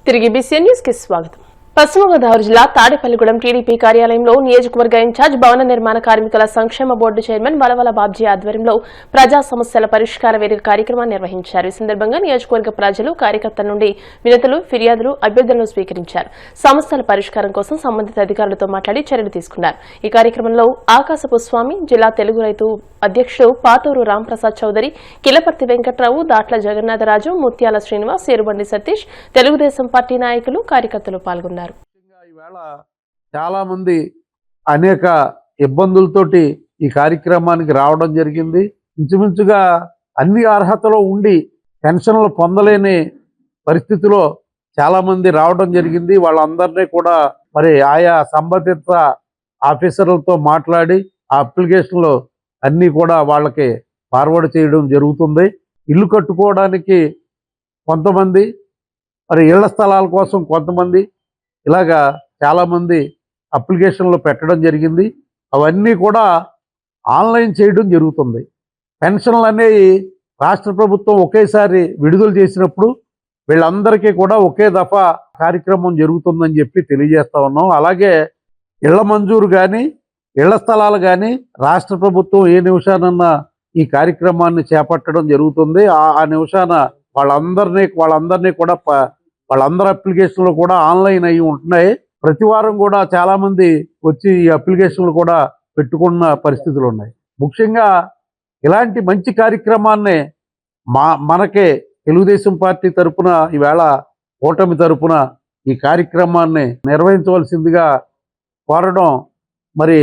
తిరిగి BCN news కి స్వాగతం. పశ్చిమ గోదావరి జిల్లా తాడేపల్లిగూడెం టీడీపీ కార్యాలయంలో నియోజకవర్గ ఇన్ఛార్జ్ భవన నిర్మాణ కార్మికుల సంక్షేమ బోర్డు చైర్మన్ వలవల బాబ్జీ ఆధ్వర్యంలో ప్రజా సమస్యల పరిష్కార వేదిక కార్యక్రమాన్ని నిర్వహించారు. ఈ సందర్భంగా నియోజకవర్గ ప్రజలు, కార్యకర్తల నుండి వినతులు, ఫిర్యాదులు, అభ్యర్థనలు స్వీకరించారు. సమస్యల పరిష్కారం కోసం సంబంధిత అధికారులతో మాట్లాడి చర్యలు తీసుకున్నారు. ఈ కార్యక్రమంలో ఆకాశపు స్వామి, జిల్లా తెలుగు రైతు అధ్యక్షుడు పాతూరు రాంప్రసాద్ చౌదరి, కిలపర్తి వెంకట్రావు, దాట్ల జగన్నాథరాజు, ముత్యాల శ్రీనివాస్, ఏరుబండి సతీష్, తెలుగుదేశం పార్టీ నాయకులు, కార్యకర్తలు పాల్గొన్నారు. చాలా మంది అనేక ఇబ్బందులతోటి ఈ కార్యక్రమానికి రావడం జరిగింది. ఇంచుమించుగా అన్ని అర్హతలు ఉండి పెన్షన్లు పొందలేని పరిస్థితిలో చాలా మంది రావడం జరిగింది. వాళ్ళందరినీ కూడా మరి ఆయా సంబంధిత ఆఫీసర్లతో మాట్లాడి ఆ అప్లికేషన్లు అన్నీ కూడా వాళ్ళకి ఫార్వర్డ్ చేయడం జరుగుతుంది. ఇల్లు కట్టుకోవడానికి కొంతమంది, మరి ఇళ్ల స్థలాల కోసం కొంతమంది, ఇలాగా చాలామంది అప్లికేషన్లు పెట్టడం జరిగింది. అవన్నీ కూడా ఆన్లైన్ చేయడం జరుగుతుంది. పెన్షన్లు అనేవి రాష్ట్ర ప్రభుత్వం ఒకేసారి విడుదల చేసినప్పుడు వీళ్ళందరికీ కూడా ఒకే దఫా కార్యక్రమం జరుగుతుందని చెప్పి తెలియజేస్తా ఉన్నాం. అలాగే ఇళ్ల మంజూరు కానీ, ఇళ్ల స్థలాలు కానీ రాష్ట్ర ప్రభుత్వం ఏ నిమిషానన్నా ఈ కార్యక్రమాన్ని చేపట్టడం జరుగుతుంది. ఆ నిమిషాన వాళ్ళందరినీ కూడా వాళ్ళందరి అప్లికేషన్లు కూడా ఆన్లైన్ అయ్యి ఉంటున్నాయి. ప్రతి వారం కూడా చాలామంది వచ్చి ఈ అప్లికేషన్లు కూడా పెట్టుకున్న పరిస్థితులు ఉన్నాయి. ముఖ్యంగా ఇలాంటి మంచి కార్యక్రమాన్ని మనకే తెలుగుదేశం పార్టీ తరఫున ఈవేళ కూటమి తరఫున ఈ కార్యక్రమాన్ని నిర్వహించవలసిందిగా కోరడం మరి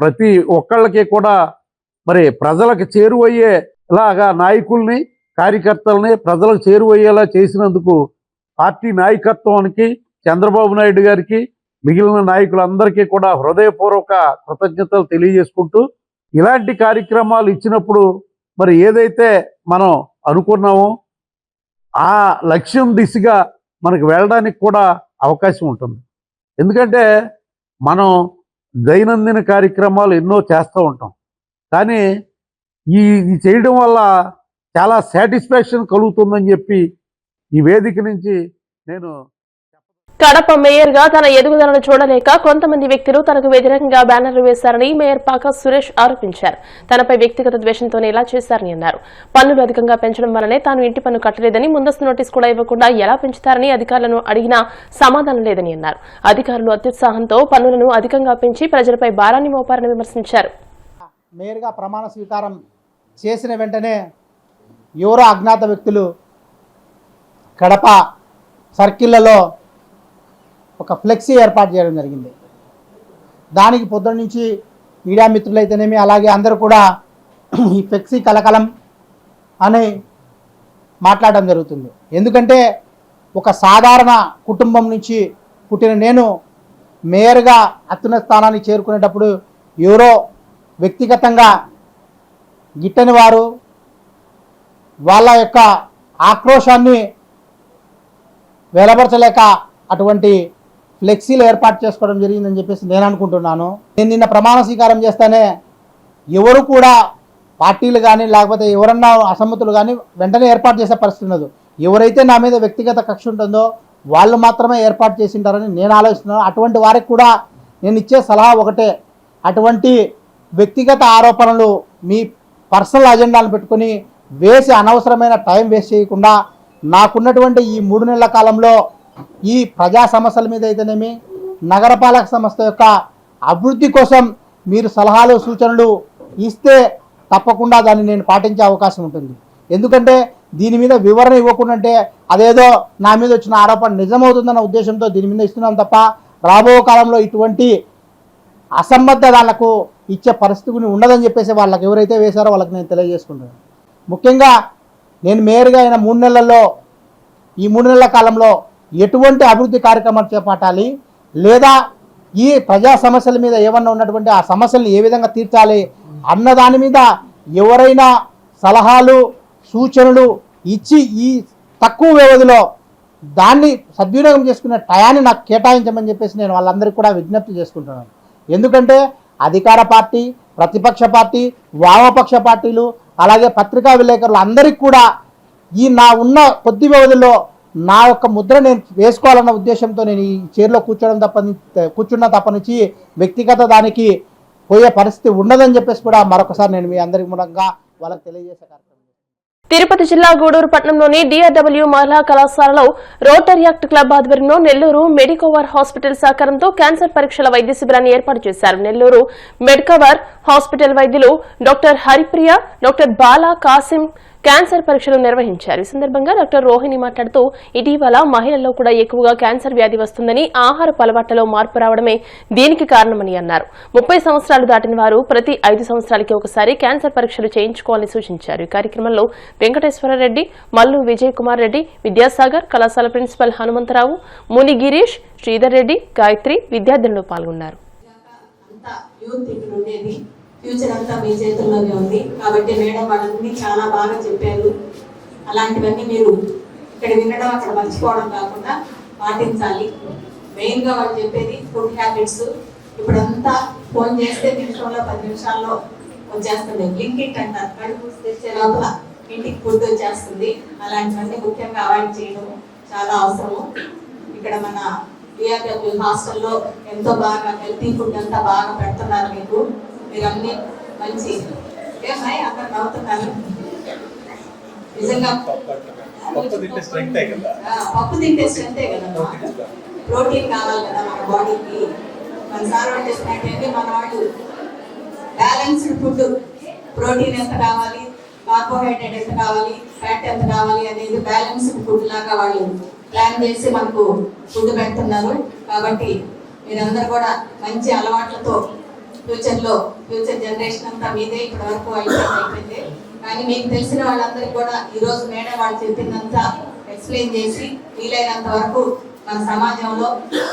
ప్రతి ఒక్కళ్ళకి కూడా మరి ప్రజలకు చేరువయ్యేలాగా నాయకుల్ని, కార్యకర్తల్ని ప్రజలకు చేరువయ్యేలా చేసినందుకు పార్టీ నాయకత్వానికి, చంద్రబాబు నాయుడు గారికి, మిగిలిన నాయకులందరికీ కూడా హృదయపూర్వక కృతజ్ఞతలు తెలియజేసుకుంటూ, ఇలాంటి కార్యక్రమాలు ఇచ్చినప్పుడు మరి ఏదైతే మనం అనుకున్నామో ఆ లక్ష్యం దిశగా మనకు వెళ్ళడానికి కూడా అవకాశం ఉంటుంది. ఎందుకంటే మనం దైనందిన కార్యక్రమాలు ఎన్నో చేస్తూ ఉంటాం, కానీ ఈ చేయడం వల్ల చాలా సాటిస్ఫాక్షన్ కలుగుతుందని చెప్పి ఈ వేదిక నుంచి నేను కడప మేయర్ గా తన ఎదుగుదలను చూడలేక కొంతమంది వ్యక్తులు తనకు వ్యతిరేకంగా బ్యానర్లు వేశారని మేయర్ పాక సురేష్ ఆరోపించారు. తనపై వ్యక్తిగత ద్వేషంతోనే ఇలా చేశారని అన్నారు. పన్నులు అధికంగా పెంచడం వల్లనే తాను ఇంటి పన్ను కట్టలేదని, ముందస్తు నోటీస్ కూడా ఇవ్వకుండా ఎలా పెంచుతారని అధికారులను అడిగినా సమాధానం లేదని అన్నారు. అధికారులు అత్యుత్సాహంతో పన్నులను అధికంగా పెంచి ప్రజలపై భారాన్ని మోపారని విమర్శించారు. మేయర్గా ప్రమాణ స్వీకారం చేసిన వెంటనే ఎవరో అజ్ఞాత వ్యక్తులు కడప సర్కిళ్లలో ఒక ఫ్లెక్సీ ఏర్పాటు చేయడం జరిగింది. దానికి పొద్దున్న నుంచి మీడియా మిత్రులైతేనేమి, అలాగే అందరూ కూడా ఈ ఫ్లెక్సీ కలకలం అని మాట్లాడడం జరుగుతుంది. ఎందుకంటే ఒక సాధారణ కుటుంబం నుంచి పుట్టిన నేను మేయర్గా అత్యున్నత స్థానానికి చేరుకునేటప్పుడు ఎవరో వ్యక్తిగతంగా గిట్టని వారు వాళ్ళ యొక్క ఆక్రోశాన్ని వెలబరచలేక అటువంటి ఫ్లెక్సీలు ఏర్పాటు చేసుకోవడం జరిగిందని చెప్పేసి నేను అనుకుంటున్నాను. నేను నిన్న ప్రమాణ స్వీకారం చేస్తానే ఎవరు కూడా పార్టీలు కానీ లేకపోతే ఎవరన్నా అసమ్మతులు కానీ వెంటనే ఏర్పాటు చేసే పరిస్థితి ఉండదు. ఎవరైతే నా మీద వ్యక్తిగత కక్ష ఉంటుందో వాళ్ళు మాత్రమే ఏర్పాటు చేసి ఉంటారని నేను ఆలోచిస్తున్నాను. అటువంటి వారికి కూడా నేను ఇచ్చే సలహా ఒకటే, అటువంటి వ్యక్తిగత ఆరోపణలు మీ పర్సనల్ అజెండాలను పెట్టుకొని వేసి అనవసరమైన టైం వేస్ట్ చేయకుండా నాకున్నటువంటి ఈ 3 నెలల కాలంలో ఈ ప్రజా సమస్యల మీద అయితేనేమి, నగరపాలక సంస్థ యొక్క అభివృద్ధి కోసం మీరు సలహాలు, సూచనలు ఇస్తే తప్పకుండా దాన్ని నేను పాటించే అవకాశం ఉంటుంది. ఎందుకంటే దీని మీద వివరణ ఇవ్వకుండా అదేదో నా మీద వచ్చిన ఆరోపణ నిజమవుతుందన్న ఉద్దేశంతో దీని మీద ఇస్తున్నాం తప్ప రాబో కాలంలో ఇటువంటి అసంబద్ధ వాళ్ళకు ఇచ్చే పరిస్థితి ఉండదని చెప్పేసి వాళ్ళకి ఎవరైతే వేశారో వాళ్ళకి నేను తెలియజేసుకుంటున్నాను. ముఖ్యంగా నేను మేయర్గా అయిన 3 నెలల్లో, ఈ 3 నెలల కాలంలో ఎటువంటి అభివృద్ధి కార్యక్రమాలు చేపట్టాలి, లేదా ఈ ప్రజా సమస్యల మీద ఏమన్నా ఉన్నటువంటి ఆ సమస్యలను ఏ విధంగా తీర్చాలి అన్న దాని మీద ఎవరైనా సలహాలు, సూచనలు ఇచ్చి ఈ తక్కువ వ్యవధిలో దాన్ని సద్వినియోగం చేసుకునే టయాన్ని నాకు కేటాయించమని చెప్పేసి నేను వాళ్ళందరికీ కూడా విజ్ఞప్తి చేసుకుంటున్నాను. ఎందుకంటే అధికార పార్టీ, ప్రతిపక్ష పార్టీ, వామపక్ష పార్టీలు, అలాగే పత్రికా విలేకరులు అందరికీ కూడా ఈ నా ఉన్న కొద్ది వ్యవధిలో నా యొక్క ముద్ర నేను వేసుకోవాలన్న ఉద్దేశంతో నేను ఈ చైర్లో కూర్చున్న తప్పనిచ్చి వ్యక్తిగత దానికి పోయే పరిస్థితి ఉండదని చెప్పేసి కూడా మరొకసారి నేను మీ అందరి మూలంగా వాళ్ళకి తెలియజేసే కార్యక్రమం. తిరుపతి జిల్లా గూడూరు పట్టణంలోని DRW మహిళా కళాశాలలో రోటరీ యాక్ట్ క్లబ్ ఆధ్వర్యంలో నెల్లూరు మెడికోవర్ హాస్పిటల్ సహకారంతో క్యాన్సర్ పరీక్షల వైద్య శిబిరాన్ని ఏర్పాటు చేశారు. నెల్లూరు మెడికవర్ హాస్పిటల్ వైద్యులు doctor Haripriya, doctor Bala Kasim cancer పరీక్షలు నిర్వహించారు. ఈ సందర్భంగా డాక్టర్ రోహిణి మాట్లాడుతూ ఇటీవల మహిళల్లో కూడా ఎక్కువగా క్యాన్సర్ వ్యాధి వస్తుందని, ఆహారపు అలవాట్లలో మార్పు రావడమే దీనికి కారణమని అన్నారు. 30 సంవత్సరాలు దాటిన వారు ప్రతి 5 సంవత్సరాలకి ఒకసారి క్యాన్సర్ పరీక్షలు చేయించుకోవాలని సూచించారు. ఈ కార్యక్రమంలో వెంకటేశ్వరరెడ్డి, మల్లు విజయ్ కుమార్ రెడ్డి, విద్యాసాగర్, కళాశాల ప్రిన్సిపల్ హనుమంతరావు, ముని గిరీష్, శ్రీధర్ రెడ్డి, గాయత్రి విద్యార్థులు పాల్గొన్నారు. ఫ్యూచర్ అంతా మీ చేతుల్లోనే ఉంది కాబట్టి మేడం వాళ్ళని చాలా బాగా చెప్పారు. అలాంటివన్నీ మీరు ఇక్కడ వినడం అక్కడ మర్చిపోవడం కాకుండా పాటించాలి. మెయిన్గా వాళ్ళు చెప్పేది ఫుడ్ హ్యాబిట్స్. ఇప్పుడంతా ఫోన్ చేస్తే నిమిషంలో 10 నిమిషాల్లో వచ్చేస్తుంది. బ్లింకిట్ అంటారు, కడుపు తెచ్చే లోపల ఇంటికి ఫుడ్ వచ్చేస్తుంది. అలాంటివన్నీ ముఖ్యంగా అవాయిడ్ చేయడం చాలా అవసరము. ఇక్కడ మన DRW హాస్టల్లో ఎంతో బాగా హెల్తీ ఫుడ్ అంతా బాగా పెడుతున్నారు మీకు. మీరు అన్ని మంచి ఏమై అక్కడ నవ్వుతున్నారు. నిజంగా పప్పు తింటే స్ట్రెంతే కదా, ప్రోటీన్ కావాలి కదా మన బాడీకి. మన సార్ వాళ్ళు చెప్పినట్టయితే మన వాళ్ళు బ్యాలెన్స్డ్ ఫుడ్, ప్రోటీన్ ఎంత కావాలి, కార్బోహైడ్రేట్ ఎంత కావాలి, ఫ్యాట్ ఎంత కావాలి అనేది బ్యాలెన్స్డ్ ఫుడ్ లాగా వాళ్ళు ప్లాన్ చేసి మనకు ఫుడ్ పెడుతున్నారు. కాబట్టి మీరందరూ కూడా మంచి అలవాట్లతో ఫ్యూచర్ జనరేషన్ అంతా మీదే. ఇప్పటి వరకు అయిపోయింది కానీ మీకు తెలిసిన వాళ్ళందరికీ కూడా ఈరోజు మేడం వాళ్ళు చెప్పిందంతా ఎక్స్ప్లెయిన్ చేసి వీలైనంత వరకు మన సమాజంలో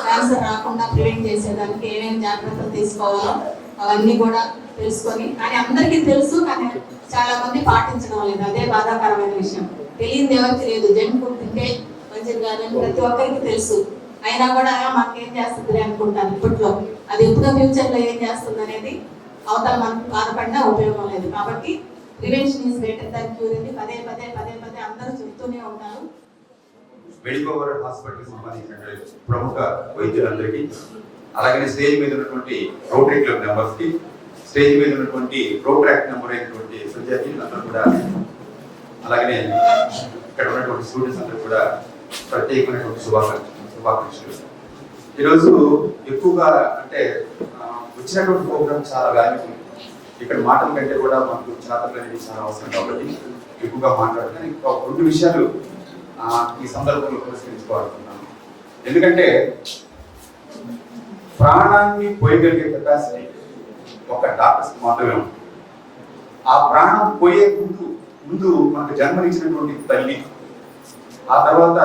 క్యాన్సర్ రాకుండా ప్రివెంట్ చేసేదానికి ఏమేమి జాగ్రత్తలు తీసుకోవాలో అవన్నీ కూడా తెలుసుకొని, కానీ అందరికీ తెలుసు కానీ చాలా మంది పాటించడం లేదు. అదే బాధాకరమైన విషయం. తెలియదు ఎవరికి లేదు. జంక్ ఫుడ్ తింటే మంచిది కాదని ప్రతి ఒక్కరికి తెలుసు. అయినా కూడా మాకేం చేస్తుంది అనుకుంటాను ఇప్పట్లో. అది ఎప్పుడో ఫ్యూచర్ లో ఏం చేస్తుంది అనేది అవతల మనకు బాధపడినా ఉపయోగం లేదు. కాబట్టి prevention is better than cure అని పదే పదే అందరూ చెప్తూనే ఉంటారు. మెడికోవర్ హాస్పిటల్ సంబంధించిన ప్రముఖ వైద్యులందరికీ, అలాగే స్టేజ్ మీద ఉన్నటువంటి రోటరీ క్లబ్ మెంబర్స్ కి, స్టేజ్ మీద ఉన్నటువంటి ప్రోట్రాక్ట్ మెంబర్ అయినటువంటి విద్యార్థులందరూ కూడా, అలాగే ఇక్కడ ఉన్నటువంటి స్టూడెంట్స్ అందరూ కూడా ప్రత్యేకమైనటువంటి శుభాకాంక్షలు. ఈరోజు ఎక్కువగా అంటే వచ్చినటువంటి ప్రోగ్రామ్ చాలా వాల్యూబుల్. ఇక్కడ మాటల కంటే కూడా మనకు చాతలు అనేది చాలా అవసరం కాబట్టి ఎక్కువగా మాట్లాడుతాను. ఇంకా 2 విషయాలు ఈ సందర్భంలో పురస్కరించుకోవాలనుకున్నాను. ఎందుకంటే ప్రాణాన్ని పోయగలిగే కెపాసిటీ ఒక డాక్టర్స్ మాత్రమే ఉంది. ఆ ప్రాణం పోయే ముందు మనకు జన్మనిచ్చినటువంటి తల్లి, ఆ తర్వాత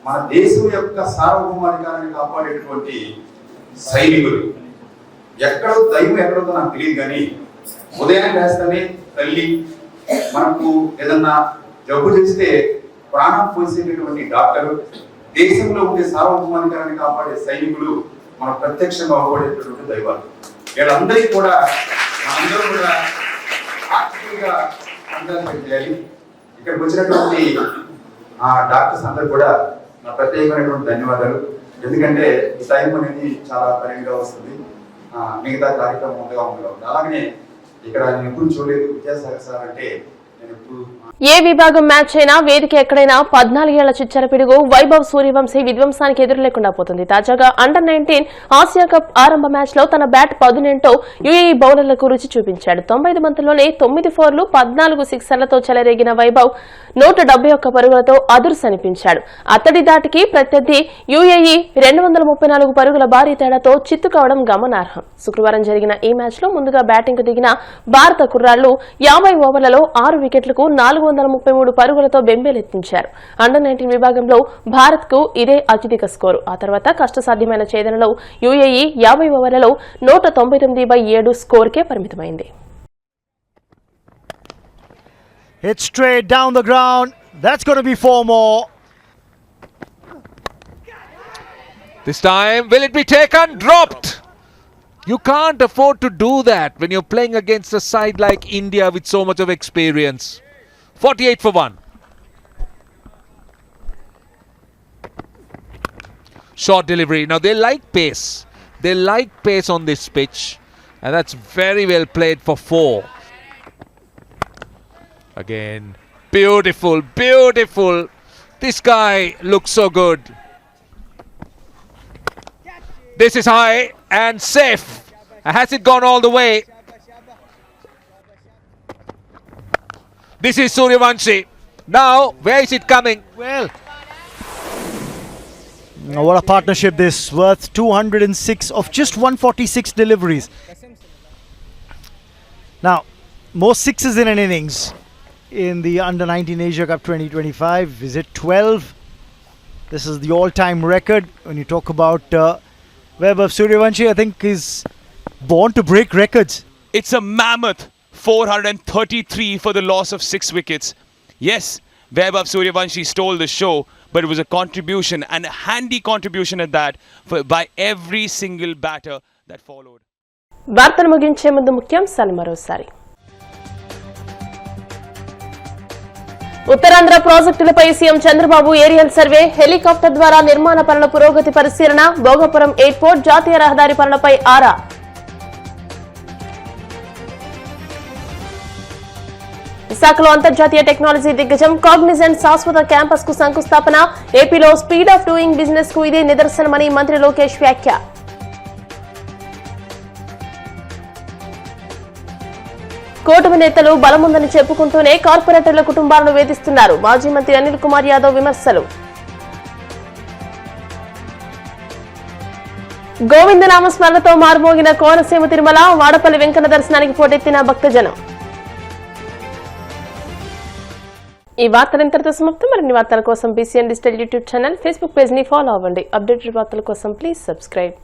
మన దేశం యొక్క సార్వభౌమాధికారాన్ని కాపాడేటువంటి సైనికులు, ఎక్కడో దైవం ఎక్కడో నాకు తెలియదు కానీ ఉదయం వేస్తేనే తల్లి, మనకు ఏదన్నా జబ్బు చేస్తే ప్రాణం పోసేటటువంటి డాక్టరు, దేశంలో ఉండే సార్వభౌమాధికారాన్ని కాపాడే సైనికులు మనకు ప్రత్యక్షంగా అవబడేటటువంటి దైవాలు. వీళ్ళందరికీ కూడా మనందరూ కూడా ఆర్థికంగా అందాలు చేయాలి. ఇక్కడికి వచ్చినటువంటి డాక్టర్స్ అందరూ కూడా నా ప్రత్యేకమైనటువంటి ధన్యవాదాలు. ఎందుకంటే ఈ టైం అనేది చాలా కరెంట్గా వస్తుంది, మిగతా కార్యక్రమం ఉండగా ఉండదు. అలాగనే ఇక్కడ నేను ఎప్పుడు చూడలేదు విద్యాసాగర్ సార్ అంటే నేను ఎప్పుడు ఏ విభాగం మ్యాచ్ అయినా వేదిక ఎక్కడైనా 14 ఏళ్ల చిచ్చర పిడుగు వైభవ్ సూర్యవంశీ విధ్వంసానికి ఎదురు లేకుండా పోతుంది. తాజాగా అండర్-19 ఆసియా కప్ ఆరంభ మ్యాచ్ లో తన బ్యాట్ పదునెంటో యుఏఈ బౌలర్లకు రుచి చూపించాడు. 95 బంతుల్లోనే 9 ఫోర్లు 14 సిక్సర్లతో చెలరేగిన వైభవ్ 171 పరుగులతో అదుర్సనిపించాడు. అతడి దాటికి ప్రత్యర్థి యుఏఈ 234 పరుగుల భారీ తేడాతో చిత్తు కావడం గమనార్హం. శుక్రవారం జరిగిన ఈ మ్యాచ్ లో ముందుగా బ్యాటింగ్ కు దిగిన భారత కుర్రాళ్లు 50 ఓవర్లలో 6 వికెట్లకు 433 పరుగులతో బెంబేలెత్తించారు. అండర్-19 విభాగంలో భారత్ కు ఇదే అత్యధిక స్కోరు. ఆ తర్వాత కష్టసాధ్యమైన ఛేదనలో యుఏఈ 50 ఓవర్లలో 199/7 స్కోర్కే పరిమితమైంది. It's straight down the ground. That's going to be 4 more. This time, will it be taken? Dropped. You can't afford to do that when you're playing against a side like India with so much of experience. 48 for 1. short delivery. Now they like pace. They like pace on this pitch, and that's very well played for 4. Again, beautiful, beautiful. This guy looks so good. This is high and safe. Has it gone all the way? This is Suryavanshi. Now, where is it coming? Well, what a partnership this, worth 206 of just 146 deliveries. Now, most sixes in an innings in the Under-19 Asia Cup 2025. Is it 12? This is the all-time record. When you talk about Vaibhav Suryavanshi, I think is born to break records. It's a mammoth 433 for the loss of 6 wickets. Yes, Vaibhav Suryavanshi stole the show, but it was a contribution, and a handy contribution at that, by every single batter that followed. వార్తలు ముగించే ముందు ముఖ్యాంశాలు మరోసారి. ఉత్తరాంధ్ర ప్రాజెక్టులపై CM Chandrababu aerial survey, helicopter ద్వారా నిర్మాణ పనుల పురోగతి పరిశీలన, భోగపురం ఎయిర్పోర్ట్, జాతీయ రహదారి పనులపై ఆరా. విశాఖలో అంతర్జాతీయ టెక్నాలజీ దిగ్గజం కాగ్నిజెంట్ శాశ్వత క్యాంపస్ కు శంకుస్థాపన, ఏపీలో స్పీడ్ ఆఫ్ డూయింగ్ బిజినెస్ కు ఇదే నిదర్శనమని మంత్రి లోకేష్ వ్యాఖ్య. కూటమి నేతలు బలముందని చెప్పుకుంటూనే కార్పొరేటర్ల కుటుంబాలను వేధిస్తున్నారు, మాజీ మంత్రి అనిల్ కుమార్ యాదవ్ విమర్శలు. గోవిందనామ స్మరణతో మారుమోగిన కోనసీమ తిరుమల, వాడపల్లి వెంకన్న దర్శనానికి పోటెత్తిన భక్తజనం. ఈ వార్తలు ఇంతటితో సమాప్తం. మరిన్ని వార్తల కోసం BCN digital YouTube channel, Facebook page ని ఫాలో అవ్వండి. అప్డేటెడ్ వార్తల కోసం ప్లీజ్ సబ్స్క్రైబ్.